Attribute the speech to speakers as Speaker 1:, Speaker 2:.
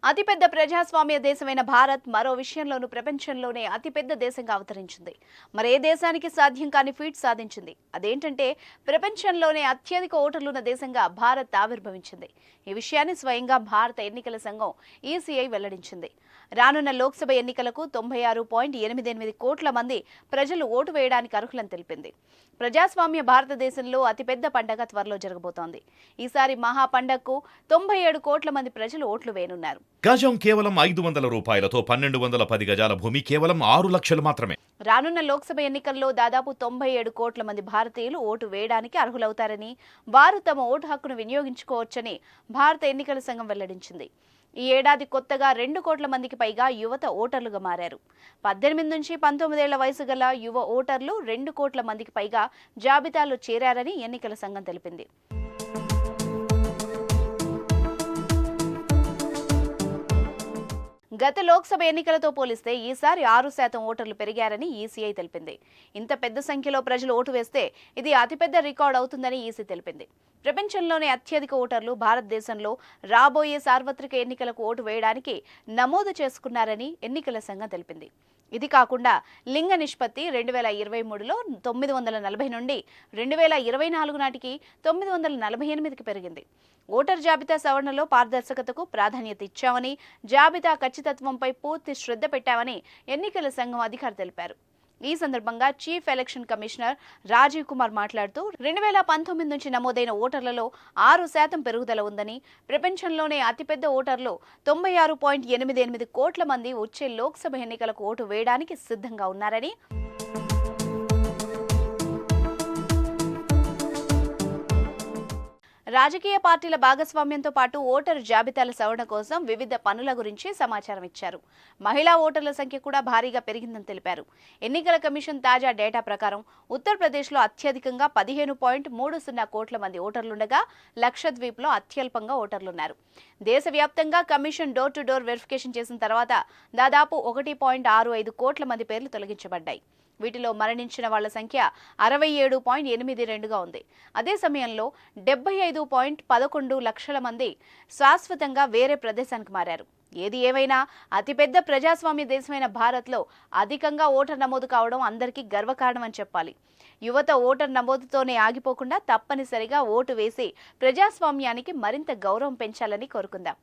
Speaker 1: అతిపెద్ద ప్రజాస్వామ్య దేశమైన భారత్ మరో విషయంలోనూ ప్రపంచంలోనే అతిపెద్ద దేశంగా అవతరించింది. మరే దేశానికి సాధ్యం కాని ఫీట్ సాధించింది. అదేంటంటే ప్రపంచంలోనే అత్యధిక ఓటర్లున్న దేశంగా భారత్ ఆవిర్భవించింది. ఈ విషయాన్ని స్వయంగా భారత ఎన్నికల సంఘం ఈసీఐ వెల్లడించింది. రానున్న లోక్సభ ఎన్నికలకు 96.88 కోట్ల మంది ప్రజలు ఓటు వేయడానికి అర్హులని తెలిపింది. ప్రజాస్వామ్య భారతదేశంలో అతిపెద్ద పండగ త్వరలో జరగబోతోంది. ఈసారి మహా పండగకు 97 కోట్ల మంది ప్రజలు ఓట్లు వేయనున్నారు.
Speaker 2: గజం కేవలం 500 రూపాయలతో 1210 గజాల భూమి కేవలం 6 లక్షలు మాత్రమే.
Speaker 1: రానున్న లోక్సభ ఎన్నికల్లో దాదాపు 97 కోట్ల మంది భారతీయులు ఓటు వేయడానికి అర్హులవుతారని, వారు తమ ఓటు హక్కును వినియోగించుకోవచ్చని భారత ఎన్నికల సంఘం వెల్లడించింది. ఈ ఏడాది కొత్తగా 2 కోట్ల మందికి పైగా యువత ఓటర్లుగా మారారు. 18 నుంచి 19 ఏళ్ల వయసు గల యువ ఓటర్లు 2 కోట్ల మందికి పైగా జాబితాలో చేరారని ఎన్నికల సంఘం తెలిపింది. గత లోక్సభ ఎన్నికలతో పోలిస్తే ఈసారి 6% ఓటర్లు పెరిగారని ఈసీఐ తెలిపింది. ఇంత పెద్ద సంఖ్యలో ప్రజలు ఓటు వేస్తే ఇది అతిపెద్ద రికార్డు అవుతుందని ఈసీ తెలిపింది. ప్రపంచంలోనే అత్యధిక ఓటర్లు భారతదేశంలో రాబోయే సార్వత్రిక ఎన్నికలకు ఓటు వేయడానికి నమోదు చేసుకున్నారని ఎన్నికల సంఘం తెలిపింది. ఇది కాకుండా లింగ నిష్పత్తి 2023లో 940 నుండి 2024 నాటికి 948కి పెరిగింది. ఓటర్ జాబితా సవరణలో పారదర్శకతకు ప్రాధాన్యత ఇచ్చామని, జాబితా ఖచ్చితత్వంపై పూర్తి శ్రద్ధ పెట్టామని ఎన్నికల సంఘం అధికారి తెలిపారు. ఈ సందర్భంగా chief election commissioner Rajiv Kumar మాట్లాడుతూ 2019 నుంచి నమోదైన ఓటర్లలో 6% పెరుగుదల ఉందని, ప్రపంచంలోనే అతిపెద్ద ఓటర్లు 96.88 కోట్ల మంది వచ్చే లోక్సభ ఎన్నికలకు ఓటు వేయడానికి సిద్ధంగా ఉన్నారని, రాజకీయ పార్టీల భాగస్వామ్యంతో పాటు ఓటరు జాబితాల సవరణ కోసం వివిధ పనుల గురించి సమాచారం ఇచ్చారు. మహిళా ఓటర్ల సంఖ్య కూడా భారీగా పెరిగిందని తెలిపారు. ఎన్నికల కమిషన్ తాజా డేటా ప్రకారం ఉత్తరప్రదేశ్లో అత్యధికంగా 15.30 కోట్ల మంది ఓటర్లుండగా, లక్షద్వీప్లో అత్యల్పంగా ఓటర్లున్నారు. దేశవ్యాప్తంగా commission door to door verification చేసిన తర్వాత దాదాపు 1.65 కోట్ల మంది పేర్లు తొలగించబడ్డాయి. వీటిలో మరణించిన వాళ్ల సంఖ్య 67.82గా ఉంది. అదే సమయంలో 75.11 లక్షల మంది శాశ్వతంగా వేరే ప్రదేశానికి మారారు. ఏది ఏమైనా అతిపెద్ద ప్రజాస్వామ్య దేశమైన భారత్లో అధికంగా ఓటర్ నమోదు కావడం అందరికీ గర్వకారణమని చెప్పాలి. యువత ఓటర్ నమోదుతోనే ఆగిపోకుండా తప్పనిసరిగా ఓటు వేసి ప్రజాస్వామ్యానికి మరింత గౌరవం పెంచాలని కోరుకుందాం.